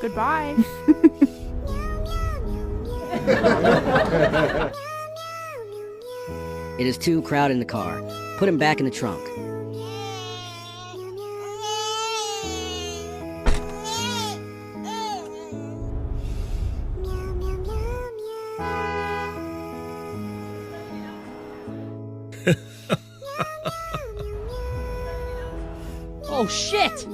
Goodbye. It is too crowded in the car. Put him back in the trunk. Oh, shit!